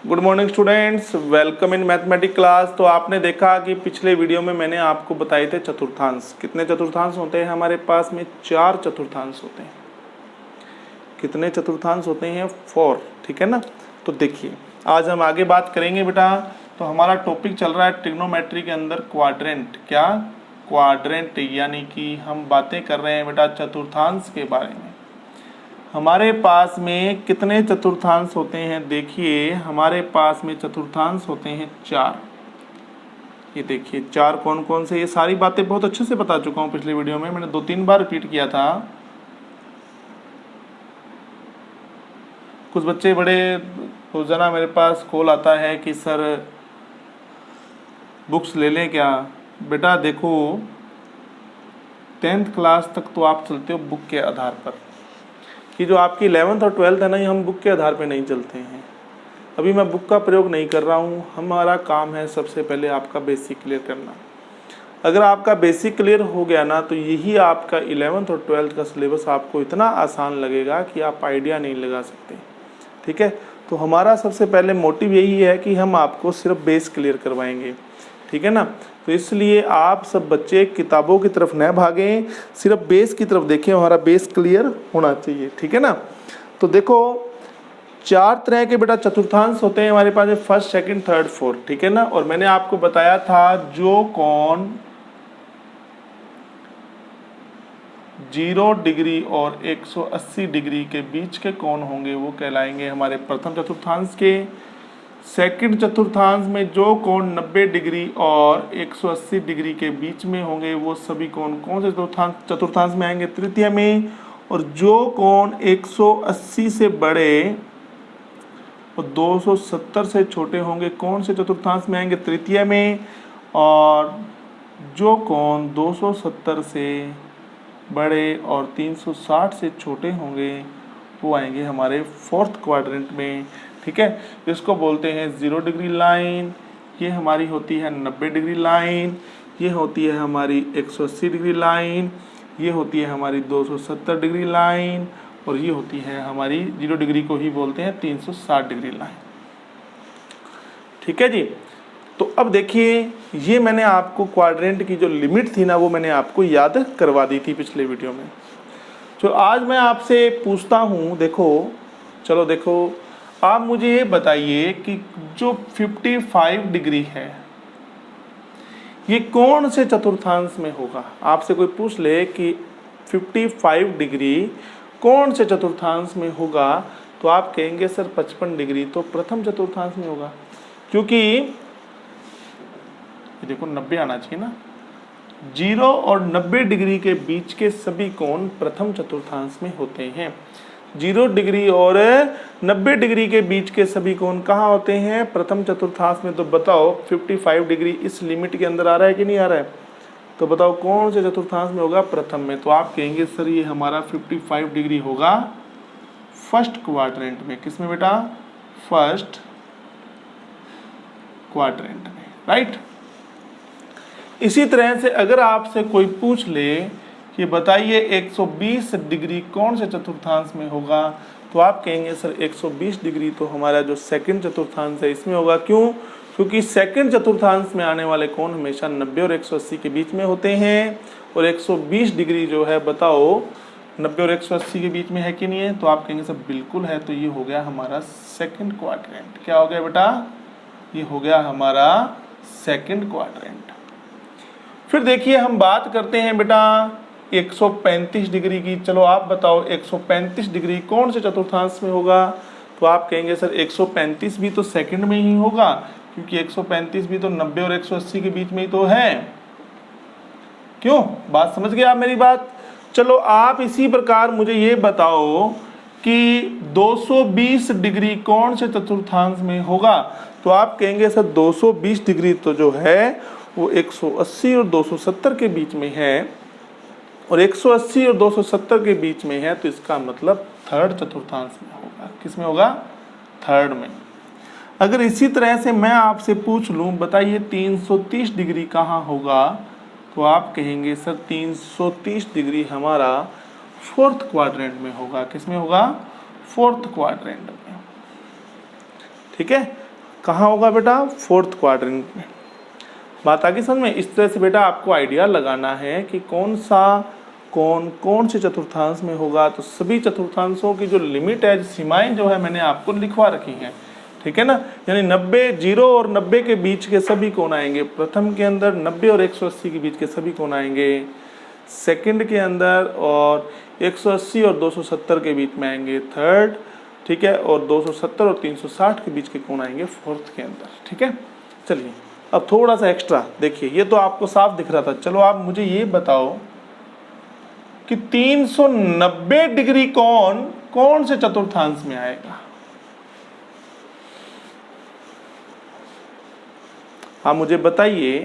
Good morning students, welcome in mathematics class. तो आपने देखा कि पिछले वीडियो में मैंने आपको बताए थे चतुर्थांश। कितने चतुर्थांश होते हैं हमारे पास में? 4 चतुर्थांश होते हैं। कितने चतुर्थांश होते हैं? 4। ठीक है ना। तो देखिए आज हम आगे बात करेंगे बेटा। तो हमारा टॉपिक चल रहा है ट्रिग्नोमेट्री के अंदर क्वाड्रेंट। क्या? क्वाड्रेंट, यानी कि हम बातें कर रहे हैं बेटा चतुर्थांश के बारे में। हमारे पास में कितने चतुर्थांश होते हैं? देखिए हमारे पास में चतुर्थांश होते हैं 4। ये देखिए 4 कौन कौन से। ये सारी बातें बहुत अच्छे से बता चुका हूँ पिछले वीडियो में, मैंने 2-3 बार रिपीट किया था। कुछ बच्चे बड़े रोजाना मेरे पास कॉल आता है कि सर बुक्स ले लें क्या? बेटा देखो 10th क्लास तक तो आप चलते हो बुक के आधार पर, कि जो आपकी 11th और 12th है ना, ये हम बुक के आधार पे नहीं चलते हैं। अभी मैं बुक का प्रयोग नहीं कर रहा हूँ। हमारा काम है सबसे पहले आपका बेसिक क्लियर करना। अगर आपका बेसिक क्लियर हो गया ना, तो यही आपका 11th और 12th का सिलेबस आपको इतना आसान लगेगा कि आप आइडिया नहीं लगा सकते। ठीक है। तो हमारा सबसे पहले मोटिव यही है कि हम आपको सिर्फ बेस क्लियर करवाएंगे। ठीक है ना। तो इसलिए आप सब बच्चे किताबों की तरफ न भागें, सिर्फ बेस की तरफ देखें। हमारा बेस क्लियर होना चाहिए। ठीक है ना। तो देखो 4 तरह के बेटा चतुर्थांश होते हैं हमारे पास, फर्स्ट, सेकंड, थर्ड, फोर्थ। ठीक है ना। और मैंने आपको बताया था जो कोण 0 डिग्री और 180 डिग्री के बीच के कोण होंगे वो कहलाएंगे हमारे प्रथम चतुर्थांश के। सेकंड चतुर्थांश में जो कोण 90 डिग्री और 180 डिग्री के बीच में होंगे वो सभी कोण कौन से चतुर्थांश में आएंगे? तृतीय में। और जो कोण 180 से बड़े और 270 से छोटे होंगे कौन से चतुर्थांश में आएंगे? तृतीय में। और जो कोण 270 से बड़े और 360 से छोटे होंगे वो आएंगे हमारे फोर्थ क्वाड्रेंट में। ठीक है। इसको बोलते हैं 0 डिग्री लाइन, ये हमारी होती है 90 डिग्री लाइन, ये होती है हमारी 180 डिग्री लाइन, ये होती है हमारी 270 डिग्री लाइन, और ये होती है हमारी 0 डिग्री को ही बोलते हैं 360 डिग्री लाइन। ठीक है जी। तो अब देखिए ये मैंने आपको क्वाड्रेंट की जो लिमिट थी ना वो मैंने आपको याद करवा दी थी पिछले वीडियो में। तो आज मैं आपसे पूछता हूँ, चलो देखो आप मुझे ये बताइए कि जो 55 डिग्री है ये कौन से चतुर्थांश में होगा? आपसे कोई पूछ ले कि 55 डिग्री कौन से चतुर्थांश में होगा, तो आप कहेंगे सर 55 डिग्री तो प्रथम चतुर्थांश में होगा, क्योंकि ये देखो 90 आना चाहिए ना। 0 और 90 डिग्री के बीच के सभी कोण प्रथम चतुर्थांश में होते हैं। 0 डिग्री और 90 डिग्री के बीच के सभी कोण कहाँ होते हैं? प्रथम चतुर्थांश में। तो बताओ 55 डिग्री इस लिमिट के अंदर आ रहा है कि नहीं आ रहा है? तो बताओ कौन से चतुर्थांश में होगा? प्रथम में। तो आप कहेंगे सर ये हमारा 55 डिग्री होगा फर्स्ट क्वाड्रेंट में। किसमें बेटा? फर्स्ट क्वाड्रेंट में, राइट। इसी तरह से अगर आपसे कोई पूछ ले कि बताइए 120 डिग्री कौन से चतुर्थांश में होगा, तो आप कहेंगे सर 120 डिग्री तो हमारा जो सेकंड चतुर्थांश है इसमें होगा। क्यों? क्योंकि सेकंड चतुर्थांश में आने वाले कोण हमेशा 90 और 180 के बीच में होते हैं। और 120 डिग्री जो है बताओ 90 और 180 के बीच में है कि नहीं है? तो आप कहेंगे सर बिल्कुल है। तो ये हो गया हमारा सेकेंड क्वाड्रेंट। क्या हो गया बेटा? ये हो गया हमारा सेकेंड क्वाड्रेंट। फिर देखिए हम बात करते हैं बेटा 135 डिग्री की। चलो आप बताओ 135 डिग्री कौन से चतुर्थांश में होगा? तो आप कहेंगे सर 135 भी तो सेकंड में ही होगा, क्योंकि 135 भी तो 90 और 180 के बीच में ही तो है। क्यों? बात समझ गए आप मेरी बात? चलो आप इसी प्रकार मुझे ये बताओ कि 220 डिग्री कौन से चतुर्थांश में होगा? तो आप कहेंगे सर 220 डिग्री तो जो है वो 180 और 270 के बीच में है, और 180 और 270 के बीच में है, तो इसका मतलब थर्ड चतुर्थांश में होगा। किस में होगा? थर्ड में। अगर इसी तरह से मैं आपसे पूछ लूं बताइए 330 डिग्री कहाँ होगा, तो आप कहेंगे सर 330 डिग्री हमारा फोर्थ क्वाड्रेंट में होगा। किस में होगा? फोर्थ क्वाड्रेंट में। ठीक है। कहाँ होगा बेटा? फोर्थ क्वाड्रेंट में। बात आगे समझ में? इस तरह से बेटा आपको आइडिया लगाना है कि कौन सा कौन से चतुर्थांश में होगा। तो सभी चतुर्थांशों की जो लिमिट है, सीमाएं जो है मैंने आपको लिखवा रखी हैं, ठीक है ना। यानी 90, 0 और 90 के बीच के सभी कोण आएंगे प्रथम के अंदर, 90 और 180 के बीच के सभी कोण आएंगे सेकंड के अंदर, और 180 और 270 के बीच में आएंगे थर्ड, ठीक है, और 270 और 360 के बीच के कोण आएंगे फोर्थ के अंदर, ठीक है। चलिए अब थोड़ा सा एक्स्ट्रा देखिए, ये तो आपको साफ दिख रहा था। चलो आप मुझे ये बताओ कि 390 डिग्री कोण कौन से चतुर्थांश में आएगा? हाँ मुझे बताइए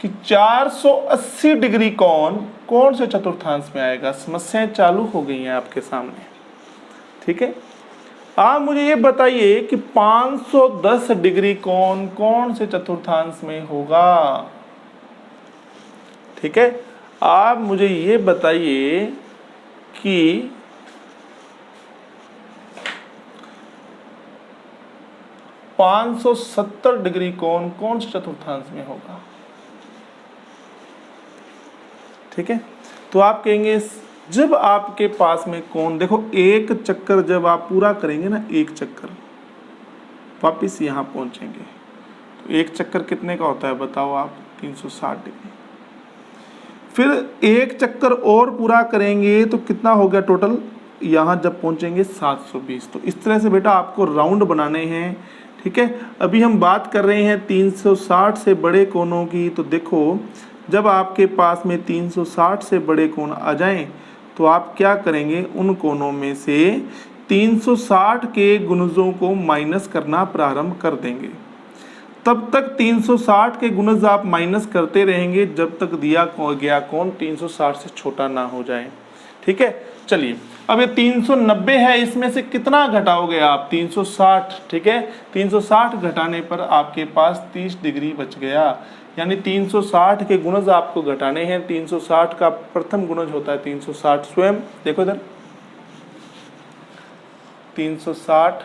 कि 480 डिग्री कोण कौन से चतुर्थांश में आएगा? समस्याएं चालू हो गई हैं आपके सामने, ठीक है। आप मुझे ये बताइए कि 510 डिग्री कोण कौन से चतुर्थांश में होगा? ठीक है, आप मुझे ये बताइए कि 570 डिग्री कोण कौन से चतुर्थांश में होगा? ठीक है, तो आप कहेंगे जब आपके पास में कोण, देखो एक चक्कर जब आप पूरा करेंगे ना, एक चक्कर वापिस यहाँ पहुंचेंगे, तो एक चक्कर कितने का होता है बताओ आप? 360 डिग्री। फिर एक चक्कर और पूरा करेंगे तो कितना हो गया टोटल? यहाँ जब पहुंचेंगे 720। तो इस तरह से बेटा आपको राउंड बनाने हैं, ठीक है। अभी हम बात कर रहे हैं 360 से बड़े कोणों की। तो देखो जब आपके पास में 360 से बड़े कोण आ जाएं तो आप क्या करेंगे? उन कोणों में से 360 के गुणजों को माइनस करना प्रारंभ कर देंगे। तब तक 360 के गुणज आप माइनस करते रहेंगे जब तक दिया गया कोण 360 से छोटा ना हो जाए, ठीक है। चलिए अब ये 390 है, इसमें से कितना घटाओगे आप? 360, ठीक है। 360 घटाने पर आपके पास 30 डिग्री बच गया। यानी 360 के गुणज आपको घटाने हैं। 360 का प्रथम गुणज होता है 360 स्वयं, देखो इधर 360,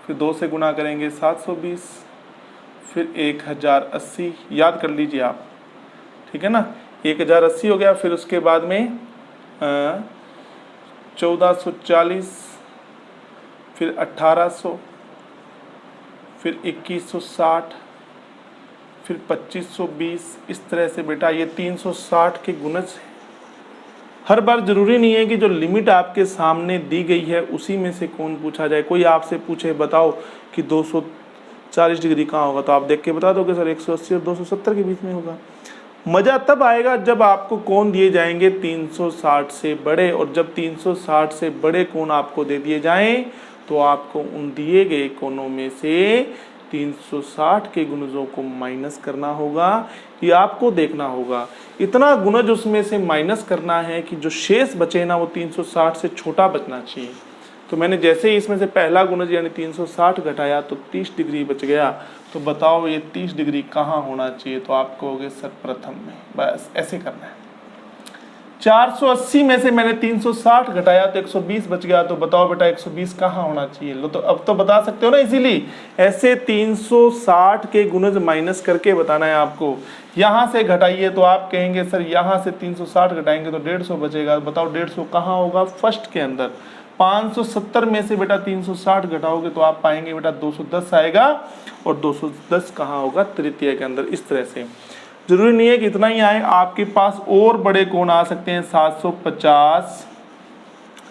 फिर 2 से गुणा करेंगे 720, फिर 1080, याद कर लीजिए आप, ठीक है ना। 1080 हो गया, फिर उसके बाद में 1440, फिर 1800, फिर 2160, फिर 2520। इस तरह से बेटा ये 360 के गुणज हैं। हर बार जरूरी नहीं है कि जो लिमिट आपके सामने दी गई है उसी में से कोण पूछा जाए। कोई आपसे पूछे बताओ कि 240 डिग्री कहाँ होगा, तो आप देख के बता दोगे सर 180 और 270 के बीच में होगा। मज़ा तब आएगा जब आपको कोण दिए जाएंगे 360 से बड़े, और जब 360 से बड़े कोण आपको दे दिए जाएं तो आपको उन दिए गए कोणों में से 360 के गुणजों को माइनस करना होगा। ये आपको देखना होगा, इतना गुणज उसमें से माइनस करना है कि जो शेष बचे ना वो 360 से छोटा बचना चाहिए। तो मैंने जैसे ही इसमें से पहला गुणज यानी 360 घटाया तो 30 डिग्री बच गया। तो बताओ ये 30 डिग्री कहाँ होना चाहिए? तो आप कहोगे सर प्रथम में। बस ऐसे करना है। 480 में से मैंने 360 घटाया तो 120 बच गया। तो बताओ बेटा 120 कहाँ होना चाहिए? लो तो अब तो बता सकते हो ना इजीली। ऐसे 360 के गुणज माइनस करके बताना है आपको। यहाँ से घटाइए तो आप कहेंगे सर यहाँ से 360 घटाएंगे तो 150 बचेगा। बताओ 150 कहाँ होगा? फर्स्ट के अंदर। 570 में से बेटा 360 घटाओगे तो आप पाएंगे बेटा 210 आएगा, और 210 कहाँ होगा? तृतीय के अंदर। इस तरह से जरूरी नहीं है कि इतना ही आए, आपके पास और बड़े कोण आ सकते हैं। 750,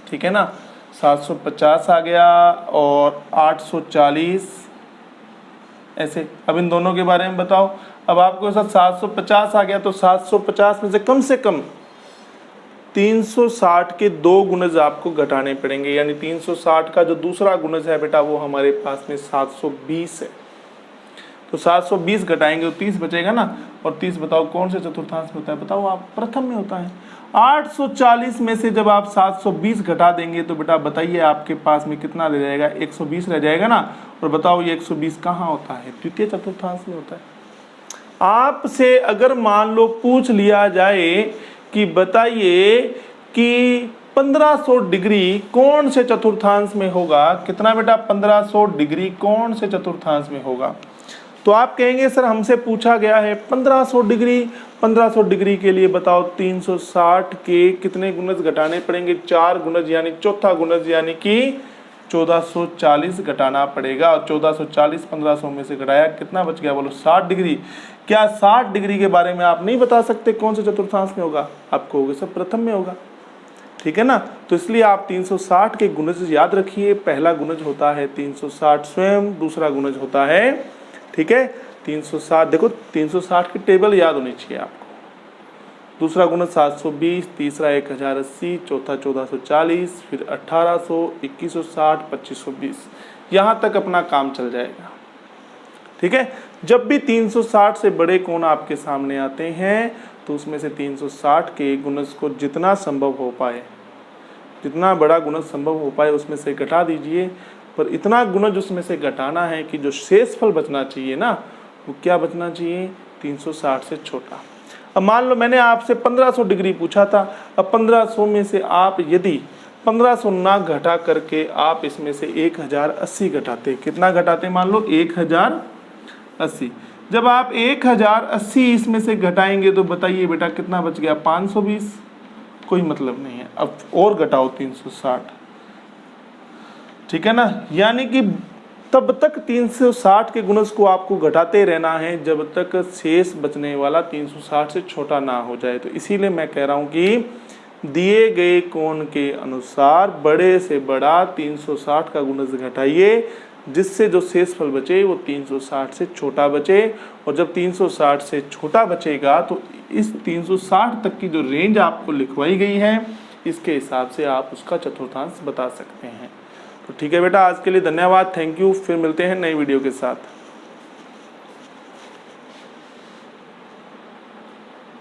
ठीक है ना, 750 आ गया, और 840 ऐसे। अब इन दोनों के बारे में बताओ। अब आपको साथ 750 आ गया तो 750 में से कम 360 के 2 गुणज आपको घटाने पड़ेंगे। यानी 360 का जो दूसरा गुणज है बेटा वो हमारे पास में 720 है। तो 720 घटाएंगे तो 30 बचेगा ना, और 30 बताओ कौन से चतुर्थांश में होता है? बताओ आप, प्रथम में होता है। 840 में से जब आप 720 घटा देंगे तो बेटा बताइए आपके पास में कितना रह जाएगा? 120 रह जाएगा ना। और बताओ ये 120 कहाँ होता है? द्वितीय चतुर्थांश में होता है। आपसे अगर मान लो पूछ लिया जाए कि बताइए कि 1500 डिग्री कौन से चतुर्थांश में होगा? कितना बेटा? 1500 डिग्री कौन से चतुर्थांश में होगा? तो आप कहेंगे सर हमसे पूछा गया है 1500 डिग्री। 1500 डिग्री के लिए बताओ 360 के कितने गुणज घटाने पड़ेंगे? 4 गुणज, यानी चौथा गुणज यानी कि 1440 घटाना पड़ेगा। और 1440 1500 में से घटाया कितना बच गया? बोलो 60 डिग्री। क्या 60 डिग्री के बारे में आप नहीं बता सकते कौन से चतुर्थांश में होगा? आपको होगा सर प्रथम में होगा, ठीक है ना। तो इसलिए आप 360 के गुणज याद रखिए। पहला गुणज होता है 360 स्वयं, दूसरा गुणज होता है, ठीक है, 360। देखो 360 की टेबल याद होनी चाहिए आपको। दूसरा गुणज 720, तीसरा 1080, चौथा 1440, फिर 1800, 2160, 2520, यहाँ तक अपना काम चल जाएगा, ठीक है। जब भी 360 से बड़े कोण आपके सामने आते हैं तो उसमें से 360 के गुणज को जितना संभव हो पाए, जितना बड़ा गुणज संभव हो पाए उसमें से घटा दीजिए। पर इतना गुणज उसमें से घटाना है कि जो शेषफल बचना चाहिए ना, वो क्या बचना चाहिए? 360 से छोटा। अब मान लो मैंने आपसे 1500 डिग्री पूछा था। अब 1500 में से आप यदि 1500 ना घटा करके आप इसमें से 1080 घटाते, कितना घटाते? मान लो 1080। जब आप 1080 इसमें से घटाएंगे तो बताइए बेटा कितना बच गया? 520। कोई मतलब नहीं है। अब और घटाओ 360, ठीक है ना। यानी कि तब तक 360 के गुणज को आपको घटाते रहना है जब तक शेष बचने वाला 360 से छोटा ना हो जाए। तो इसीलिए मैं कह रहा हूं कि दिए गए कोण के अनुसार बड़े से बड़ा 360 का गुणज घटाइए, जिससे जो शेषफल बचे वो 360 से छोटा बचे। और जब 360 से छोटा बचेगा तो इस 360 तक की जो रेंज आपको लिखवाई गई है, इसके हिसाब से आप उसका चतुर्थांश बता सकते हैं। तो ठीक है बेटा, आज के लिए धन्यवाद, थैंक यू। फिर मिलते हैं नई वीडियो के साथ।